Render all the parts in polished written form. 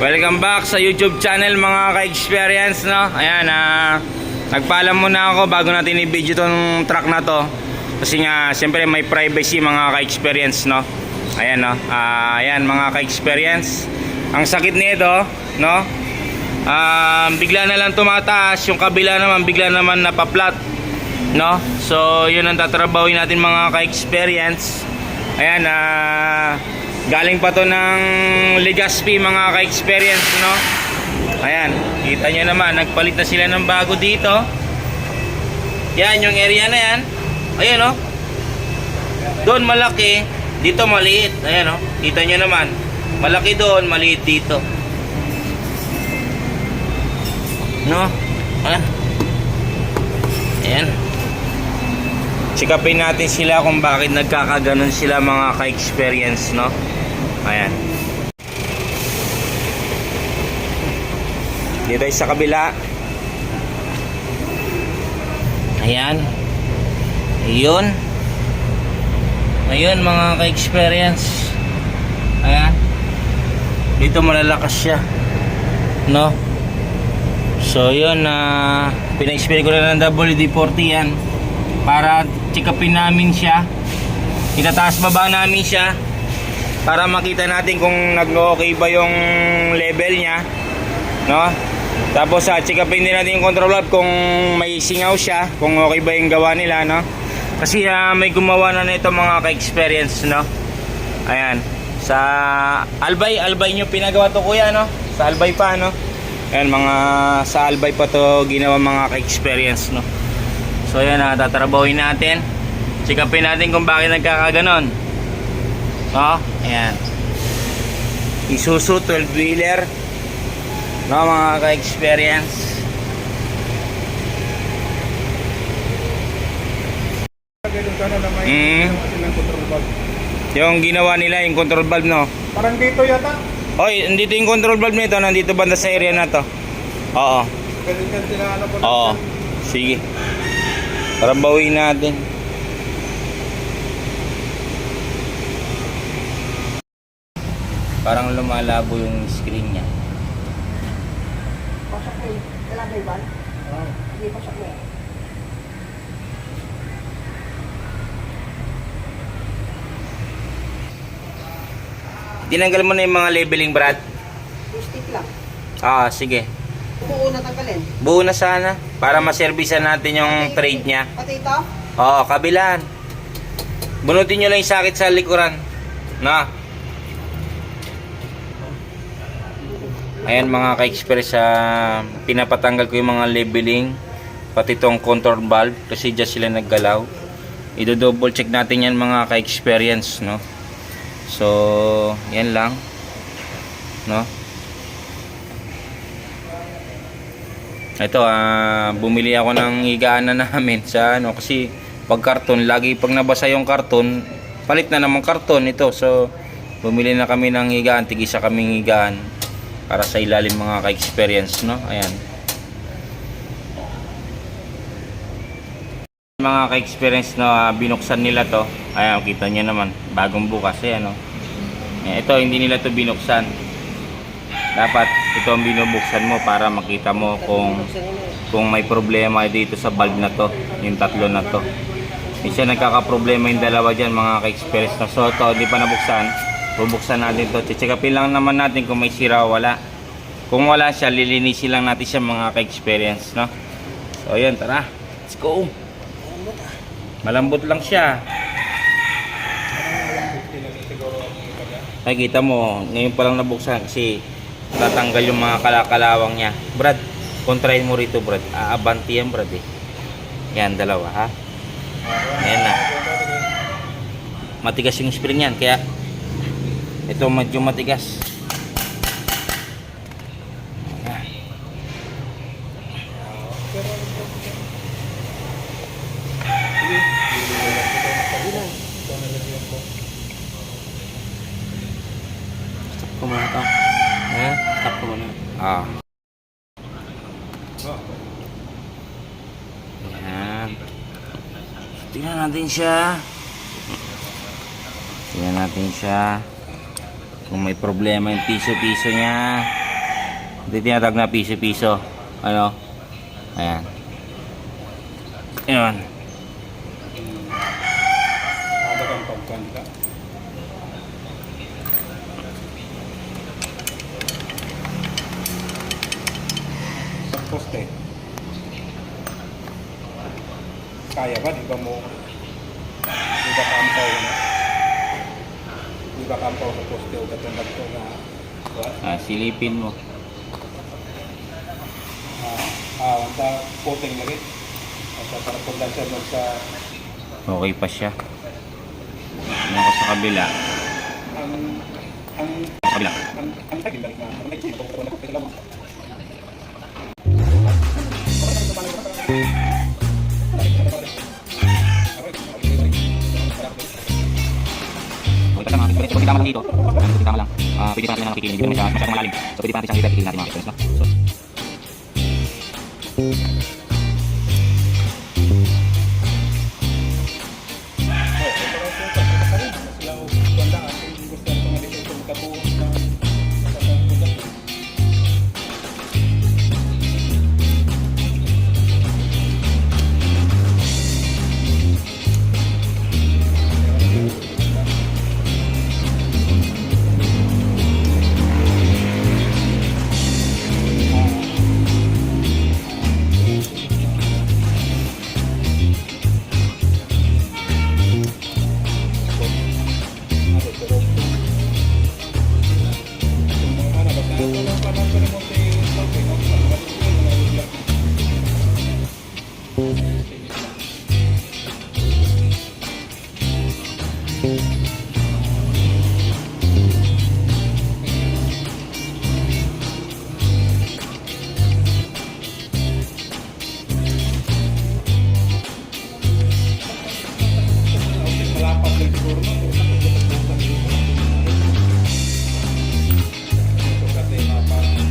Welcome back sa YouTube channel mga ka-experience, no? Ayan, nagpaalam muna ako bago natin i-video tong truck na to. Kasi nga, siyempre may privacy mga ka-experience, no? Ayan, no? Ayan mga ka-experience. Ang sakit nito, no? Bigla na lang tumataas. Yung kabila naman, bigla naman napaplat, no? So, yun ang tatrabawin natin mga ka-experience. Ayan, galing pa to ng Legazpi mga ka-experience, no? Ayan, kita nyo naman, nagpalit na sila ng bago dito. Yan, yung area na yan. Ayan, no? Doon malaki, dito maliit. Ayan, no? Kita nyo naman, malaki doon, maliit dito, no? Ayan, sikapin natin sila kung bakit nagkakaganon sila mga ka-experience, no? Ayan. Dito sa kabila. Ayan. Ayun. Ayun mga ka-experience. Ayan. Dito malalakas siya, no? So yun, pina-experience ko na ng WD-40 yan para check-upin namin siya. Itataas baba namin siya para makita natin kung nag-okay ba yung level niya, no? Tapos check-upin din natin yung control valve kung may singaw siya, kung okay ba yung gawa nila, no? Kasi may gumawa na nito mga ka-experience, no? Ayan, sa Albay nyo pinagawa to kuya, no? Sa Albay pa, no? Ayan, mga sa Albay pa to ginawa mga ka-experience, no? So ayan, tatrabawin natin. Check-upin natin kung bakit nagkakaganon, no? Ayan, Isuzu 12-wheeler, no mga ka-experience. Yung ginawa nila yung control valve, no? Parang dito yata. Oy, nandito yung control valve nito, nandito banda sa area na to. Oo. Oo. Sige. Trabawin natin. Parang lumalabo yung screen niya. Pasok mo eh. Talagay ba? Oo. Hindi, pasok mo eh. Tinanggal mo na yung mga labeling, Brad. Stick lang. Sige. Buo na tanggalin. Buo na sana para maservisan natin yung trade niya. Pati ito? Oo, kabilaan. Bunutin nyo lang yung sakit sa likuran, na. Ayan mga ka-express, pinapatanggal ko yung mga labeling, pati itong control valve kasi dyan sila naggalaw. I-double check natin yan mga ka-experience, no? So yan lang, no? Ito, bumili ako ng higaan na namin sa ano, kasi pag karton, lagi pag nabasa yung karton, palit na naman karton ito. So bumili na kami ng higaan, tigisa kaming higaan para sa ilalim mga ka-experience, no? Ayan. Mga ka-experience na binuksan nila to. Ayan, kita nyo naman, bagong bukas eh, ano? Ito, hindi nila to binuksan. Dapat ito ang binubuksan mo para makita mo kung may problema dito sa valve na to, yung tatlo na to. Minsan nagkakaproblema yung dalawa dyan mga ka-experience na. So ito, hindi pa nabuksan, bubuksan natin to. Check-upin lang naman natin kung may sira o wala. Kung wala siya, lilinisin lang natin siya mga ka-experience, no? So ayan, tara, let's go. Malambot lang siya. Nakikita mo, ngayon pa lang nabuksan kasi tatanggal yung mga kalakalawang niya. Brad, kontrahin mo rito, Brad. Aabanti yan, Brad, eh. Yan, dalawa, ha? Ayan na. Matigas yung spring yan, kaya ito medyo matigas. Stop ko muna ito. Stop ko muna. Ayan. Tingnan natin siya. Tingnan natin siya. Kung may problema yung piso-piso niya. Ito yung tinatawag na piso-piso. Ano? Ayan. Ayan. Ada kang pagkanta. Sa poste. Kaya ba? Di ba mo? Di ba kampaw na? Di ba kampaw sa poste o katulad ko na what? Silipin mo. Wanta puting lagi. At para paglansa mo sa Okay pa siya. Tingnan ko sa kabila. ang Sa kabila. ang tagin balik na. Ang tagin ko na kapit lang. Okay, kasama. Pwede tama lang dito. Pwede tama lang. Pwede pa natin na nakikilin. Hindi naman siya masyadong malalim. So, pwede pa natin siyang i-vertical natin mga friends, no? So, Malapat lang siguro no. Ito kasi mapala.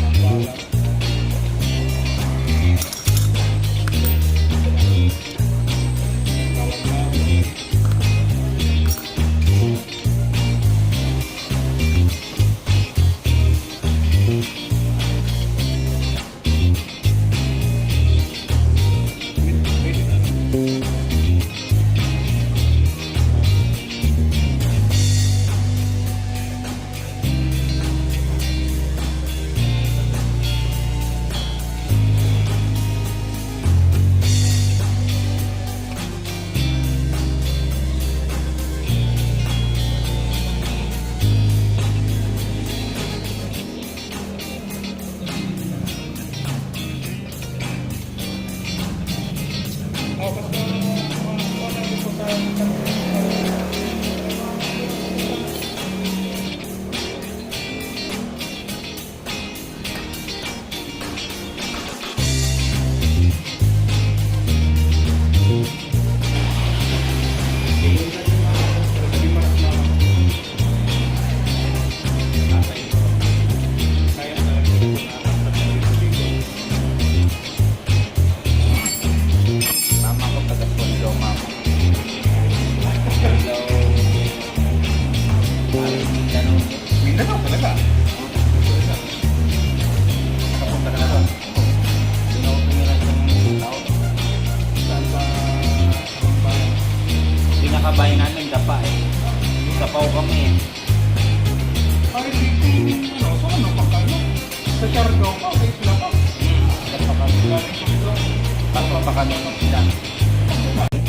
mama ko taga-Tondo, mama. Mindanao talaga. Nakapunta ka na doon. Doon ako tumira sa tao. Saan ba? Anong bayan? Pinakabayan namin, Dapa eh. Sapaw kami eh. Ay, dito, ano, saan ang pagkano? Sa Siargao pa, okay, sila pa. Dapa kami. Galing ko dito. Paso pa kami ng sila. Dito ba? Ito.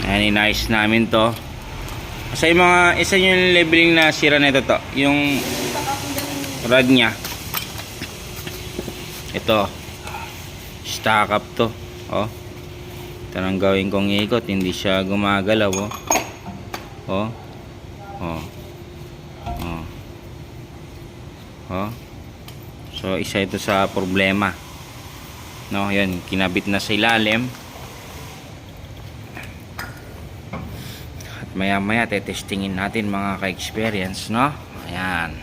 Ayan, inayos namin to. Sa yung mga, isa yung leveling na sira na ito to. Yung rod niya. Ito. Stack up to. Oh. Ito nang gawin kong ikot. Hindi siya gumagalaw. Oh. Oh. Oh. Oh. Oh. So, isa ito sa problema. No, yan. Kinabit na sa ilalim. Maya maya testingin natin mga ka-experience, no? Ayan.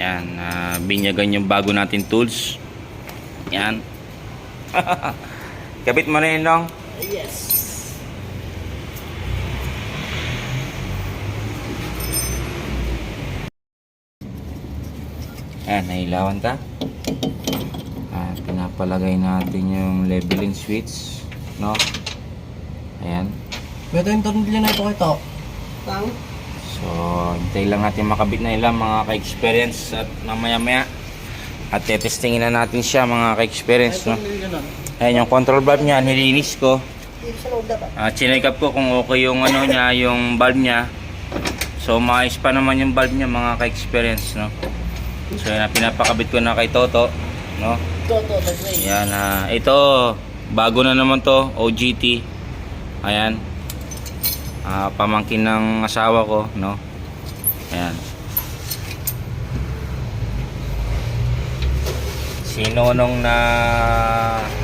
Ayan, binyagan yung bago natin tools. Ayan. Kapit mo na yun, Nong. Yes. Ayan, nailawan ka. At pinapalagay natin yung leveling switch, no? Ayan. Pwede yung tornilyo na ito ito. Tang. So, hintay lang natin makabit na ilang mga ka-experience at mamaya-maya. At tetestingin na natin siya mga ka-experience, no? Ayan, yung control valve niya, nilinis ko. Dito sa loob dapat. Chinek up ko kung okay yung ano niya, yung valve niya. So, maayos pa naman yung valve niya mga ka-experience, no? So, yan, pinapakabit ko na kay Toto, no? Toto, the way. Ayan, ito, bago na naman to, OGT. Ayan. Pamangkin ng asawa ko, no? Ayan. Sino nung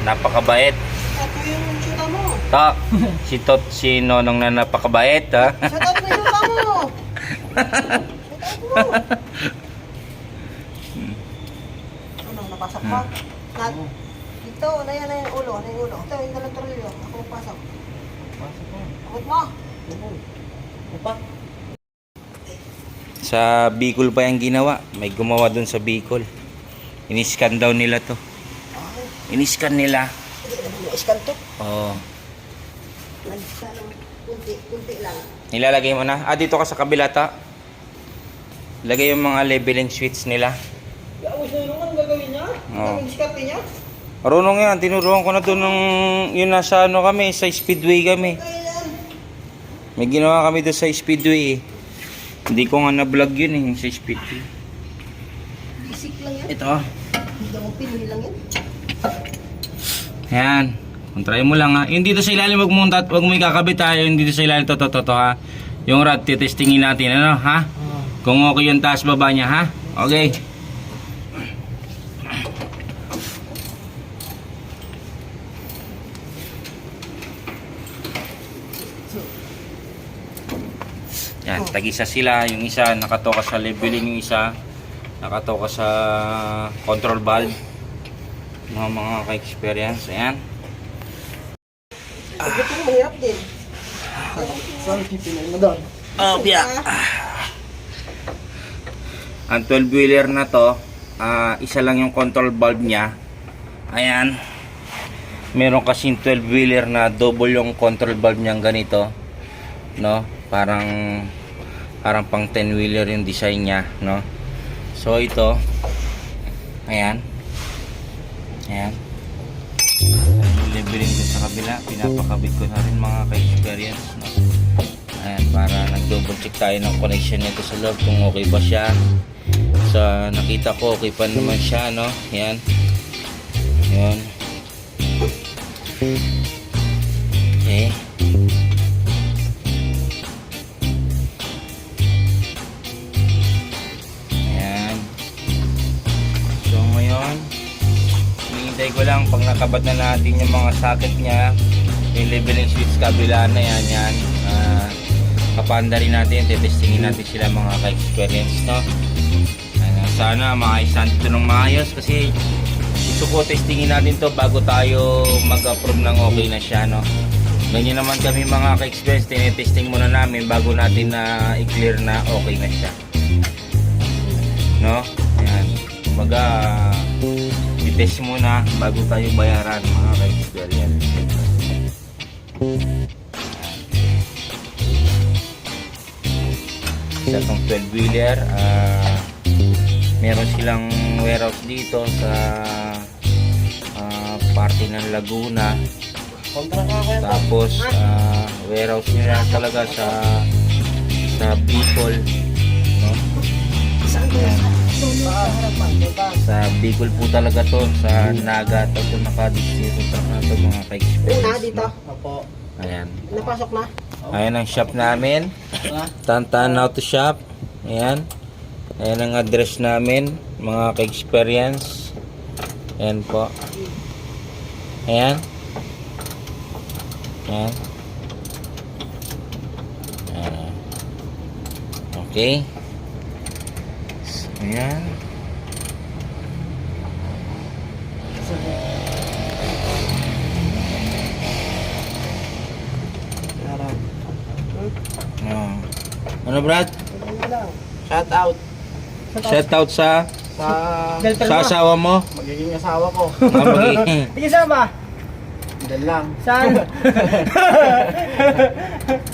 napakabait? Ito yung shoota mo. Ta, si Nonong na napakabait, ha? Shoota mo yung shoota mo. Shoota mo. Ano, napasok pa? Dito, ano yan na yung ulo, ano yung ulo. Ito, yung dalang tornilyo. Ako magpasok. Abot mo. Sa Bicol pa yung ginawa. May gumawa dun sa Bicol. Iniscan daw nila to. Iniscan nila. Iskan to. Oo. Nagsa lang. Kunti lang. Nilalagay mo na. Dito ka sa kabila ta. Lagay yung mga leveling switch nila. Yawis na yun, ano gagawin niya? Oo. Ang diskarte niya? Marunong yan. Tinuruan ko na doon nung yun nasa ano kami. Sa Speedway kami. Kailan? May ginawa kami doon sa Speedway eh. Hindi ko nga na-vlog yun eh. Sa Speedway. Basic lang yan. Ito. Hindi mo pinili lang yan. Ayan. Kung try mo lang ha. Yung dito sa ilalim, wag mo ikakabit ha. Yung dito sa ilalim, to ha. Yung rod, titestingin natin. Ano ha? Kung okay yung taas baba niya ha. Okay. Yan, tag-isa sila. Yung isa nakatoka sa leveling, yung isa nakatoka sa control valve. Mga ka-experience. Ayan. Ito mahirap din. Saan pipinay mo doon? Oh, yeah. Ang 12-wheeler na to, isa lang yung control valve niya. Ayan. Meron kasing 12-wheeler na double yung control valve niyang ganito. No? Parang pang 10-wheeler yung design niya, no? So ito, ayan. Ayan. Yung leveling ko sa kabila, pinapakabit ko na rin mga ka-experience, no? Ayan, para nag-double check tayo ng connection nito sa loob kung okay ba siya. Sa nakita ko, okay pa naman siya, no? Ayan. Ayan. Okay. Ayan. So ngayon, hinihintay ko lang pag nakabad na natin yung mga socket niya, yung leveling switch kabila na yan. Kapanda rin natin, tetestingin natin sila mga ka-experience, no? Sana maayos natin ito ng maayos kasi gusto ko testingin natin to bago tayo mag-approve ng okay na siya, no? Ganyan naman kami mga ka-experience, tinetesting muna namin bago natin na i-clear na okay na siya, no? Ayan, kumbaga i-test muna bago tayo bayaran mga ka-experience. Sa itong 12-wheeler, meron silang warehouse dito sa parte ng Laguna. Kontra ka kaya. Tapos warehouse nila talaga sa Bicol, no? Saan ko sa harapan, diba? Sa Bicol po talaga to, sa Naga to, nakadistito sa ito mga Una, ka-experience, dito. no? Opo. Ayan. Napasok na. Ayan ang shop namin. Tantan Auto Shop. Ayan. Ayan ang address namin, mga ka-experience. Ayan po. Ayan. Ayan. Ayan. Okay. So, ayan. Ano Brad? Ano lang. Shout out Shout out sa sa sa asawa mo. magiging asawa ko. Hindi sama. Diyan lang. Saan?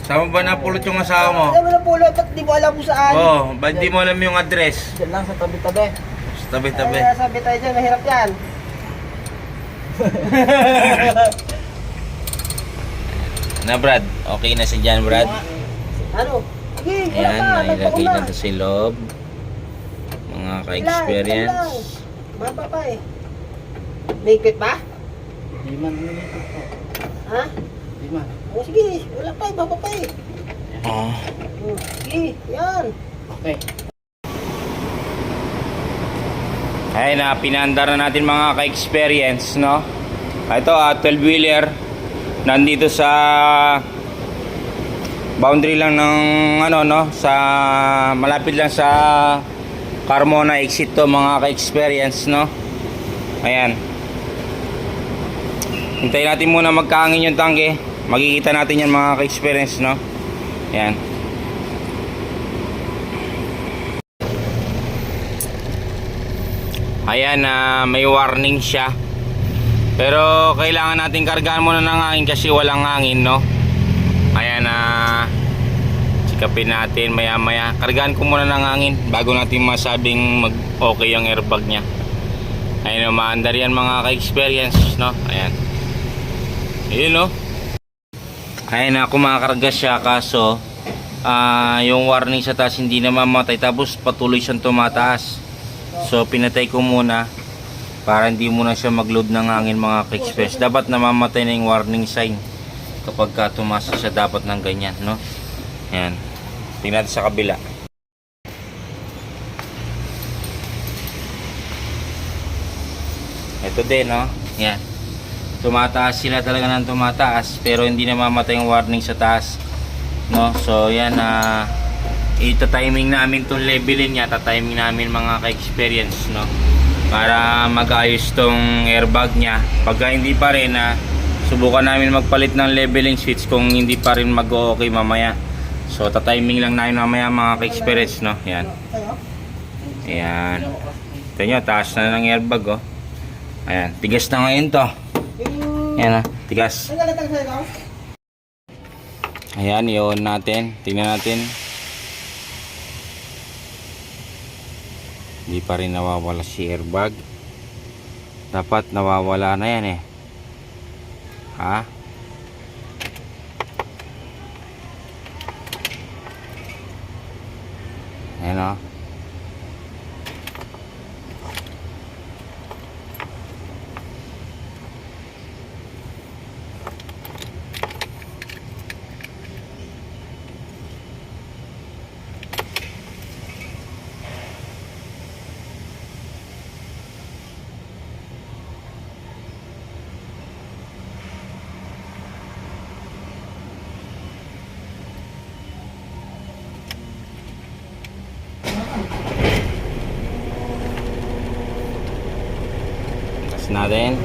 Saan mo ba napulot yung asawa mo? Alam mo na pulo, ba't di mo alam kung saan? Oh, ba't di mo alam yung address? Diyan lang sa tabi-tabi. Sa tabi-tabi. Ay, sabi tayo dyan, mahirap yan. Na Brad, okay na si Jan Brad. Ano? Sige, wala Ayan, pa, nailagay nagpauna. na to sa loob. Mga ka-experience. Baba pa eh. May ikot ba? Di man nilipot po. Ha? Di man. O sige, wala pa eh, baba pa eh. Oh. Sige, yan. Okay. Ay na, pinandar na natin mga ka-experience, no? Ito, 12-wheeler. Nandito sa boundary lang ng ano, no? Sa malapit lang sa Carmona exit to mga ka-experience, no? Ayan. Hintayin natin muna magkaangin yung tangke. Makikita natin yan mga ka-experience, no? Ayan. Ayan, may warning siya. Pero kailangan natin kargahan muna ng hangin kasi walang hangin, no? Ayan, sikapin natin maya maya. Kargahan ko muna ng hangin bago natin masabing mag okay yung airbag nya. Ayan, maandar yan mga ka-experience, no? Ayan. Ayun, no? Ayan, kumakarga siya kaso yung warning sa taas hindi na mamatay tapos patuloy siyang tumataas. So pinatay ko muna para hindi muna siya mag-load ng hangin mga ka-express. Dapat namamatay na yung warning sign kapag tumasa siya dapat ng ganyan, no? Ayan. Tingnan natin sa kabila. Ito din, no? Ayan. Tumataas sila talaga ng tumataas pero hindi namamatay yung warning sa taas, no? So yan, ita-timing namin itong levelin niya, ta-timing namin mga ka-experience, no? Para mag-ayos tong airbag niya. Pagka hindi pa rin, subukan namin magpalit ng leveling switch kung hindi pa rin mag-okay mamaya. So ta-timing lang namin mamaya mga ka-experience, no? Yan. Ayan. Ito nyo, taas na ng airbag, oh. Ayan, tigas na ngayon to. Ayan, tigas. Ang galatang sa'yo? Ayan, yun natin. Tingnan natin. Hindi pa rin nawawala si airbag. Dapat nawawala na yan eh. Ha? Ayan o. Natin.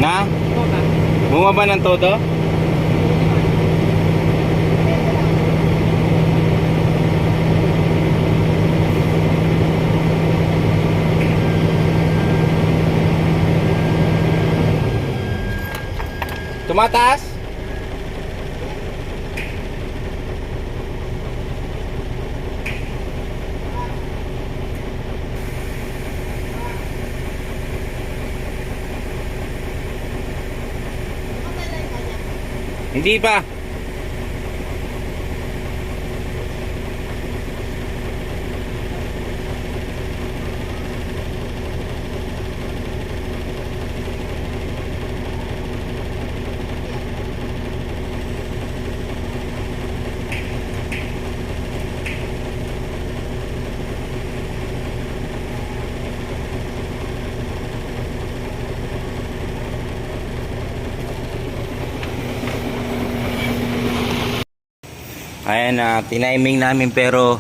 Na? Bumaba ng todo? Tumataas? Hindi pa. Ayan na, tiniming namin pero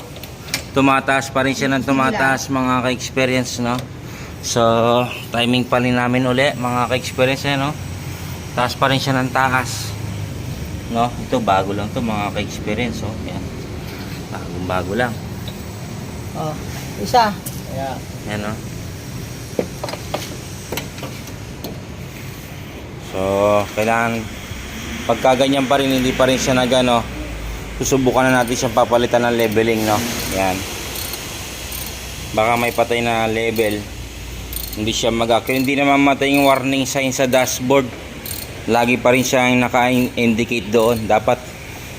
tumataas pa rin siya ng tumataas mga ka-experience, no? So, timing pa rin namin uli mga ka-experience, no? Taas pa rin siya ng taas, no? Ito bago lang to mga ka-experience, oh. Yan. Bago lang. Oh, isa. Kaya, Yan, no? So, kailangan pagka ganyan pa rin, hindi pa rin siya nagano, susubukan na natin siyang papalitan ng leveling, no? Yan. Baka may patay na level. Hindi siya hindi naman matay yung warning sign sa dashboard. Lagi pa rin siyang naka-indicate doon. Dapat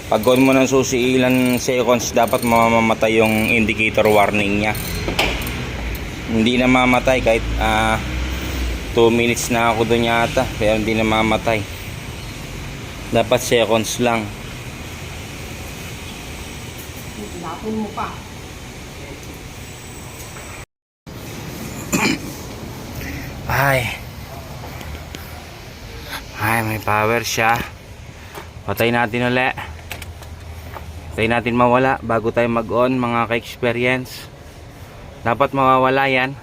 pag on mo ng susi ilan seconds, dapat mamamatay yung indicator warning niya. Hindi na mamatay kahit 2 minutes na ako doon yata, pero hindi na mamatay. Dapat seconds lang. Lapon mo pa. Ay, may power siya. Patay natin uli. Patay natin mawala bago tayo mag-on mga ka-experience. Dapat mawawala yan.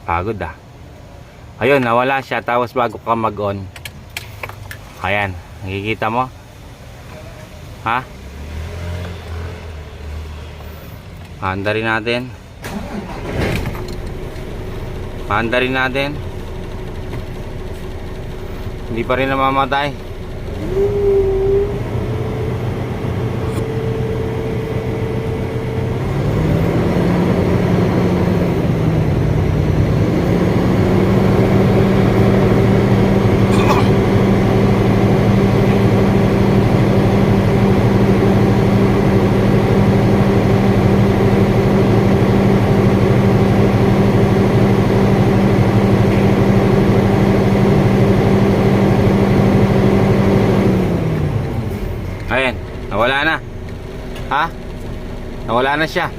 Pagod ah. Ayun, nawala siya tapos bago ka mag-on. Ayan, nakikita mo? Ha? Paandarin natin. Paandarin natin. Hindi pa rin namamatay. Ayan, nawala na. Ha? Nawala na siya.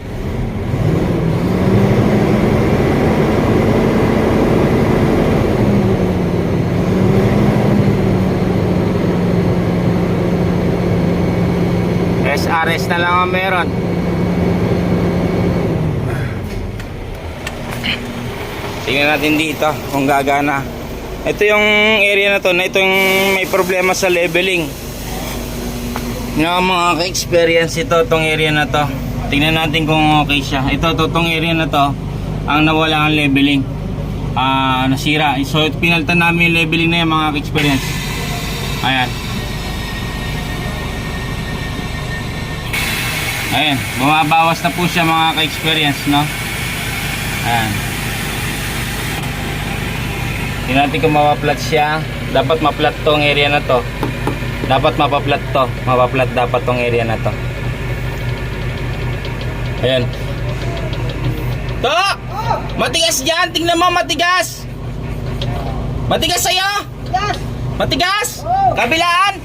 SRS na lang ang meron. Tingnan natin dito kung gagana. Ito yung area na to, ito yung may problema sa leveling. Mga ka-experience, ito tong area na to. Tingnan natin kung okay siya. Ito tong area na to ang nawala ang leveling. Nasira. So pinalitan namin yung leveling na yan mga ka-experience. Ayan. Ayan, bumabawas na po siya mga ka-experience, no? Ayan. Tingnan natin kung mapaplat siya. Dapat maplat tong area na to. Dapat mapaplat to. Mapaplat dapat tong area na to. Ayan. To! Matigas dyan! Tingnan mo, matigas! Matigas sa'yo! Yes! Matigas! Oh! Kabilaan!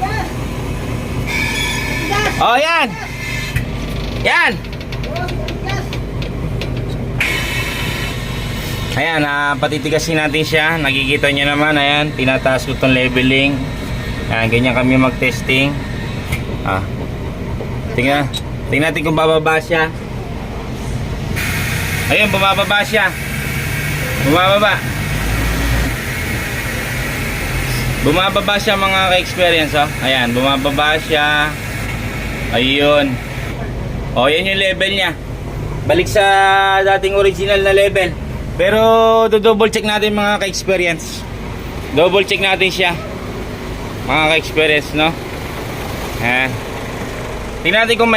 Yes! Yes! Oh, yan! Yan! Yes! Ayan, patitigasin natin siya. Nakikita nyo naman, ayan, tinataas ko tong leveling. Ayan, ganyan kami mag-testing. Tingnan natin kung bababa siya. Ayun, bumababa siya. Bumababa. Bumababa siya mga ka-experience, oh. Ayan, bumababa siya. Ayun. O, yan yung level niya. Balik sa dating original na level. Pero, double check natin mga ka-experience. Double check natin siya. Mga ka-experience, no? Ayan. Tingnan natin kung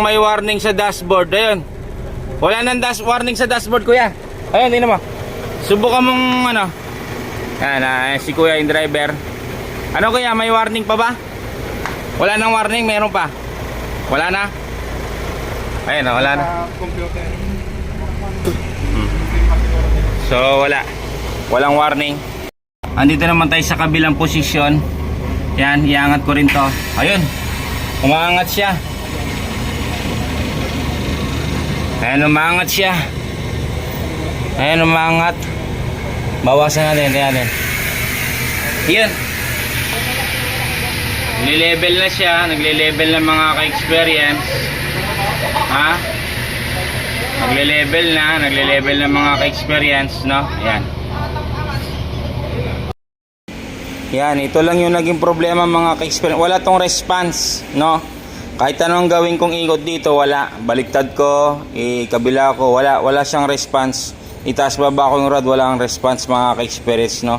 may warning sa dashboard. Ayun. Wala nang warning sa dashboard, kuya. Ayun, tingnan mo. Subukan mong Yan, si Kuya yung driver. Ano kuya, may warning pa ba? Wala nang warning, meron pa? Wala na? Ayun, wala na. Computer. So wala. Walang warning. Andito naman tayo sa kabilang posisyon. Yan, iangat ko rin to. Ayun. Umaangat siya. Ayan, umaangat siya. Ayan, umaangat. Bawasan natin, tingnan natin. Yan. Nile-level na siya. Nagle-level ng mga ka-experience. Ha? Nagle-level ng mga ka-experience, no? Yan. Yan, ito lang yung naging problema mga ka-experience. Wala tong response, no? Kahit anong gawin kong ikot dito, wala. Baliktad ko, kabila ko, wala siyang response. Itaas baba ko yung rod, wala ang response mga ka-experience, no?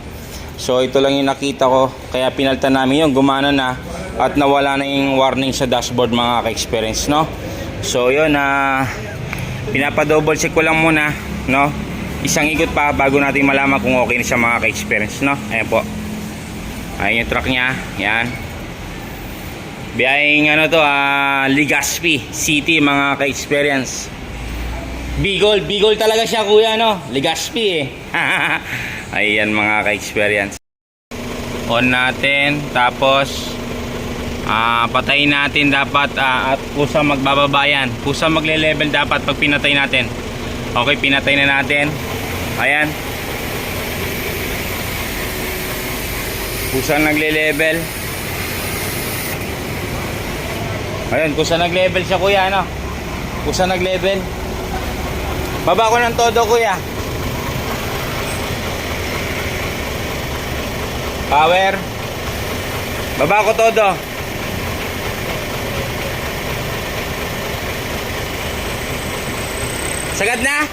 So ito lang yung nakita ko, kaya pinaltan namin yung gumana na at nawala na yung warning sa dashboard mga ka-experience, no? So yun, pinapa-double check ko lang muna, no? Isang ikot pa bago natin malaman kung okay na siya mga ka-experience, no? Ayan po. Ayan yung truck niya, yan. Biyahing ano to, Legazpi City mga ka-experience. Bigol talaga siya kuya, no? Legazpi eh. Ayan mga ka-experience. On natin, tapos patayin natin dapat at kusa magbababayan. Kusa magle-level dapat pag pinatay natin. Okay, pinatay na natin. Ayan. Kusa nagle-level. Ayan, kusa nag-level siya kuya, ano? Kusa nag-level. Baba ko ng todo kuya. Power. Baba ko todo. Sagad na?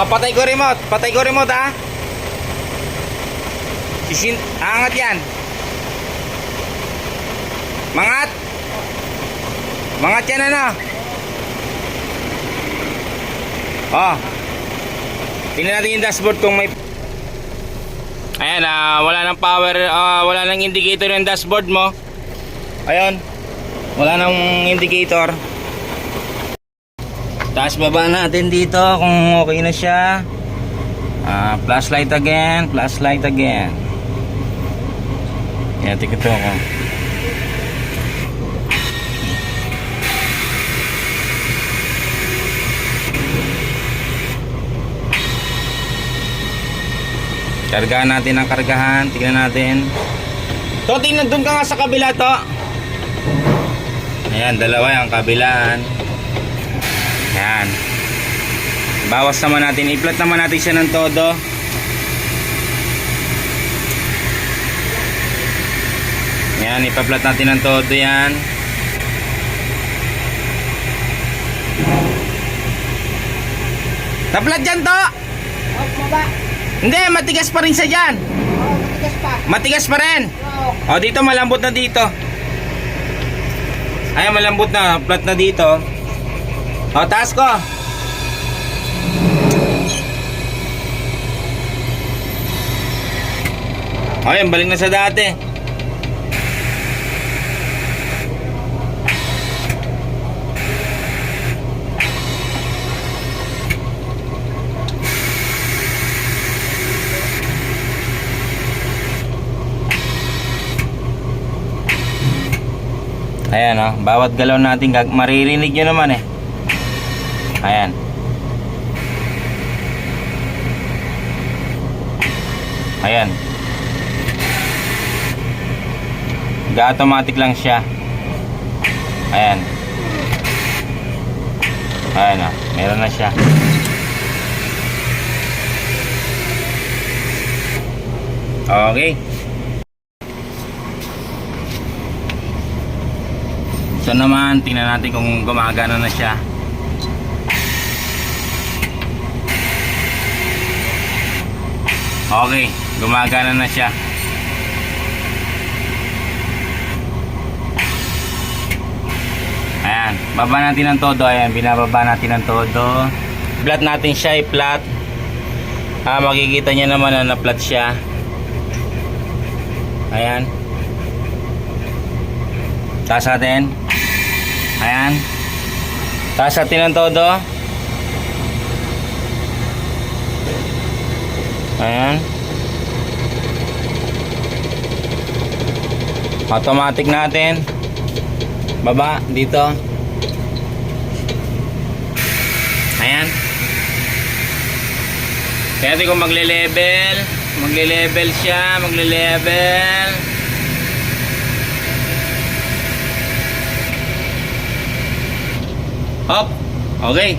Patay ko remote. Patay ko remote ha. Angat yan. Mangat. Mangat yan ano. Tingnan natin yung dashboard kung may. Ayan, wala nang power, wala nang indicator yung dashboard mo. Ayun. Wala nang indicator. Taas baba natin dito kung okay na siya. Flashlight again, flashlight again. Yan, tikito ko. Kargahan natin ang kargahan. Tingnan natin. To, tingnan dun ka nga sa kabila to. Ayan, dalawa yung kabilaan. Ayan. Bawas naman natin. I-flat naman natin siya ng todo. Ayan, ipa-flat natin ng todo yan. Taplat dyan to! Baba. Hindi, matigas pa rin siya dyan. Matigas pa. Matigas pa rin. Dito malambot na dito. Ayan, malambot na. Flat na dito. Taas ko. Ayan, balik na sa dati. Ayan bawat galaw natin maririnig nyo naman eh. Ayan. Ayan. Ga-automatic lang siya. Ayan. Ayan meron na siya. Okay. So naman, tingnan natin kung gumagana na siya. Okay, gumagana na siya. Ayan, baba natin ng todo. Ayan, binababa natin ng todo. Flat natin siya, i-flat. Makikita niya naman na na-flat siya. Ayan. Taas natin. Ayan. Taas natin ng todo. Ayan. Automatic natin. Baba dito. Ayan. Kaya natin kung magle-level. Magle-level siya. Magle-level. Hop. Okay.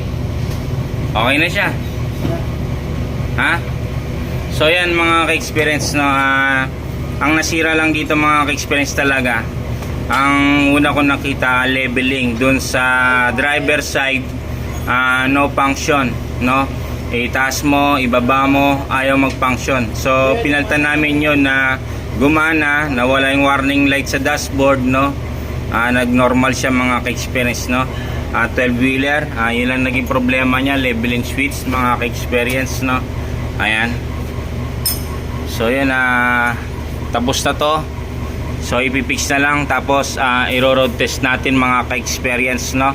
Okay na siya. Ha? So yan mga ka-experience no. Ang nasira lang dito mga ka-experience talaga. Ang una ko nakita leveling dun sa driver side, no function, no? Itaas mo, ibaba mo, ayaw mag-function. So pinalitan namin yun na gumana, nawala yung warning light sa dashboard, no? Nag-normal siya mga ka-experience, no? 12-wheeler, yun lang naging problema niya, leveling switch mga ka-experience, no? Ayan. So yun, tapos na to. So ipipix na lang, tapos i-road test natin mga ka-experience, no?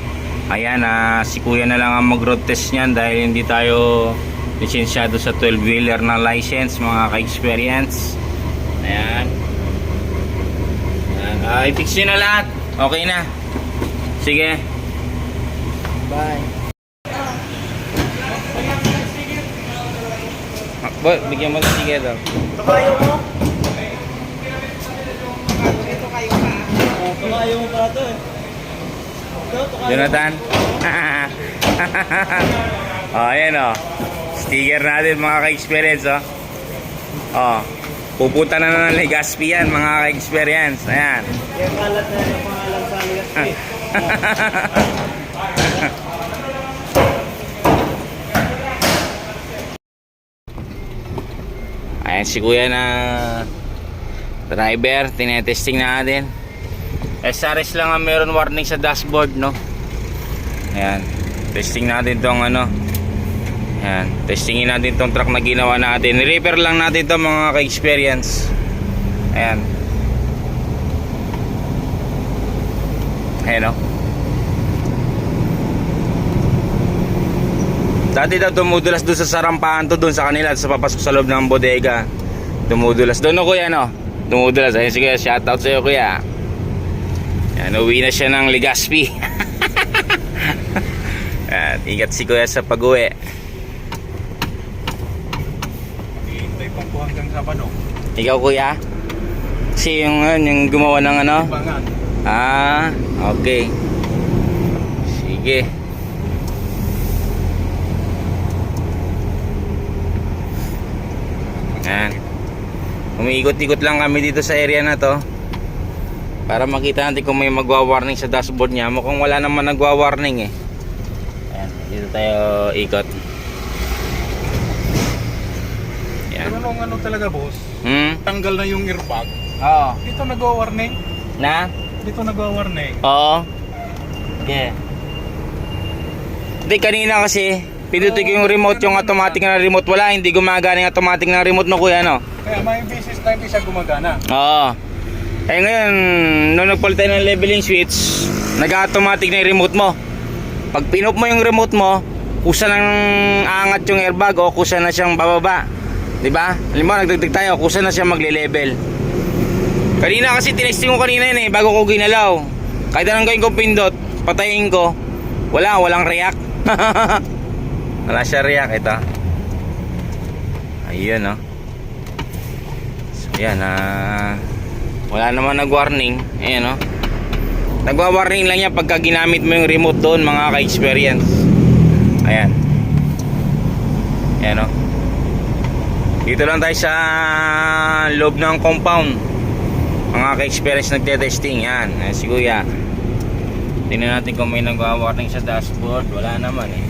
Ayan, si kuya na lang ang mag-road test niyan dahil hindi tayo lisensyado sa 12-wheeler na license mga ka-experience. Ayan. Ayan. I-fix nyo na lahat. Okay na. Sige. Bye. Boy, bigyan mo ng sige daw. Tumayo mo. Tumayo mo pa ito eh. Jonathan. Ayan o. Sticker natin mga ka-experience pupunta na ng Legazpi yan mga ka-experience. Ayan. Kaya kalat na yung pangalan sa Legazpi. Ayan si kuya na driver. Tinetesting natin. SRS lang ang meron warning sa dashboard, no? Ayan. Testing natin tong ano. Ayan. Testingin natin tong truck na ginawa natin. Repair lang natin to mga ka-experience. Ayan. Ayan, no? Dati daw tumudulas doon sa sarampahan to, doon sa kanila, sa papasok sa loob ng bodega. Tumudulas doon, no kuya, no? Tumudulas. Ayun sige, shoutout sa'yo kuya. Yan, uwi na siya ng Legazpi. At ingat si kuya sa pag-uwi. Hihintay pang po hanggang Sabado. Ikaw kuya? Si yung gumawa ng ano? Bangan. Okay. Sige. Yan. Umiikot-ikot lang kami dito sa area na to para makita natin kung may magwa-warning sa dashboard niya. Mukhang wala naman nagwa-warning eh. Ayan, dito tayo ikot. Yan. Pero nung ano talaga boss, tanggal na yung airbag. Oo. Dito nagwa-warning. Na? Dito nagwa-warning. Oo. Okay. Hindi, kanina kasi pinutin ko yung remote, yung automatic na remote. Wala, hindi gumagana yung automatic na remote no kuya, no? Kaya may business time di siya gumagana. Oo. Eh ngayon, nung nagpalit tayo ng leveling switch, nag-automatic na yung remote mo. Pag pinop mo yung remote mo, kusa nang aangat yung airbag o kusa na siyang bababa. Diba? Halimbawa, nagdagdag tayo, kusa na siyang magle-level. Kanina kasi tinesting ko kanina yun eh, bago ko ginalaw. Kahit anong gawin ko pindot, patayin ko, walang react. Wala siya react, ito. Ayun, no? So, yan, wala naman nag-warning. Ayan, no? Nagwa-warning lang yan pagka ginamit mo yung remote doon, mga ka-experience. Ayan. Ayan, no? Dito lang tayo sa loob ng compound. Mga ka-experience nagte-testing. Yan, si kuya. Tingnan natin kung may nagwa-warning sa dashboard. Wala naman eh.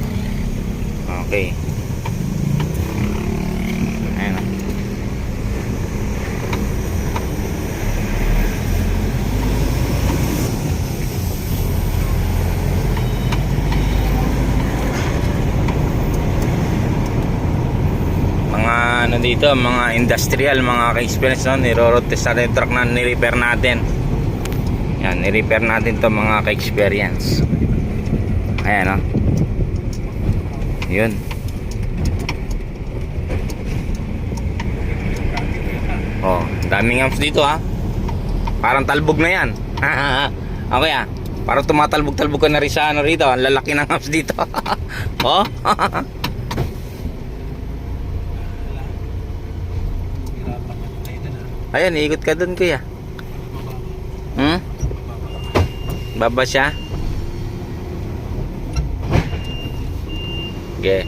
Okay. Ayan, no? Mga ano dito, mga industrial, mga ka-experience, no? Niro-road test natin yung truck na ni-repair natin. Yan, ni-repair natin to mga ka-experience. Ayan, no? Yun. Oh, daming amps dito, ha. Parang talbog na yan. Okay, ah. Parang tumatalbog-talbog ka na rin sa ano rito. Ang lalaki ng amps dito. Oh. Ayan, ikot ka dun, kuya. Baba siya. Okay.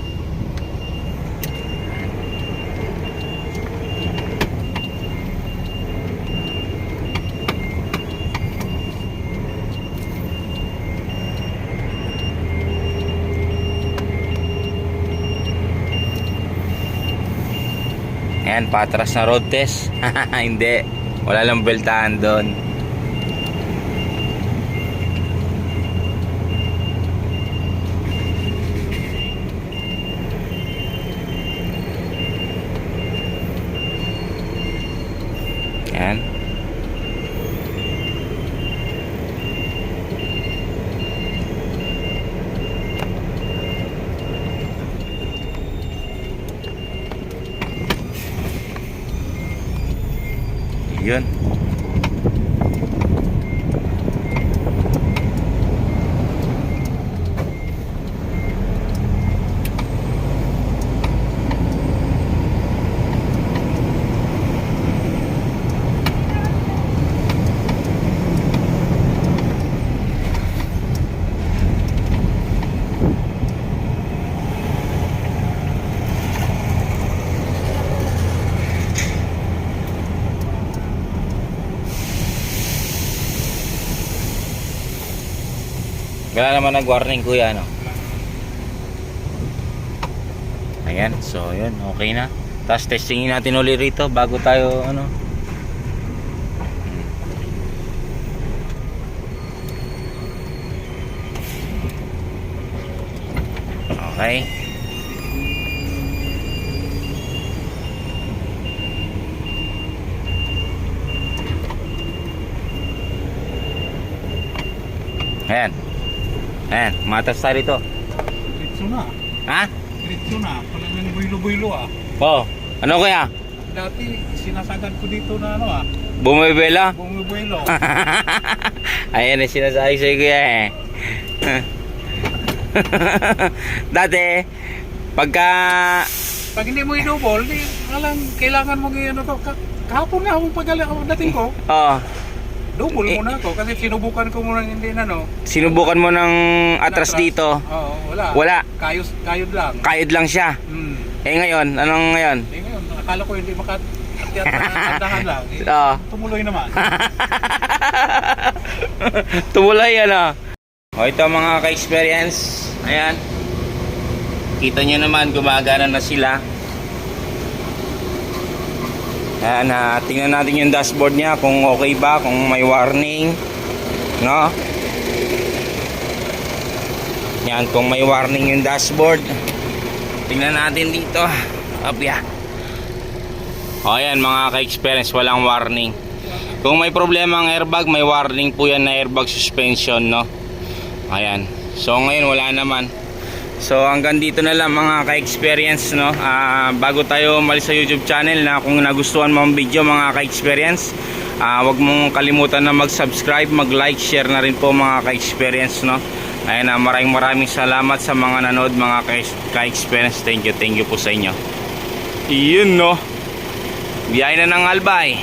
Ayan, patras na road test. Hindi, wala lang beltahan doon. Ayan. Yun. Wala naman nag-warning, kuya, ano? Ayan, so yun, okay na. Tapos testingin natin ulit rito bago tayo, ano. Okay. Ayan. Ayan, matas tayo rito. Diretso na. Ha? Diretso na. Pala ng builo-builo ah. Oh, ano kuya? Dati sinasagad ko dito na ano ah. Bumibela? Bumibuilo. Ayan na sinasabi sa'yo, kuya, eh. Dati, pagka... Pag hindi mo inubol, di alam, kailangan mo ano to. Kahapon nga akong dating ko. Oh, Double muna ako kasi sinubukan ko muna hindi na no. sinubukan mo ng atras dito. Oo, wala. Wala. Kayod lang. Kayod lang siya. Eh ngayon, anong ngayon? Eh ngayon, akala ko hindi makatandahan lang. Eh, Oo. tumuloy naman. Tumulay, ano? O, ito mga ka-experience. Ayan. Kita nyo naman, gumagana na sila. Ayan, tingnan natin yung dashboard niya kung okay ba, kung may warning, no? Yan, kung may warning yung dashboard. Tingnan natin dito. Opya. O, ayan mga ka-experience, walang warning. Kung may problema ang airbag, may warning po yan na airbag suspension, no? Ayan. So ngayon wala naman. So hanggang dito na lang mga ka-experience, no? Bago tayo umalis sa YouTube channel, na kung nagustuhan mo ang video mga ka-experience, huwag mong kalimutan na mag-subscribe, mag-like, share na rin po mga ka-experience, no? Ayan, maraming salamat sa mga nanood mga ka-experience. Thank you po sa inyo. Iyon, no? Biyahe na ng Albay.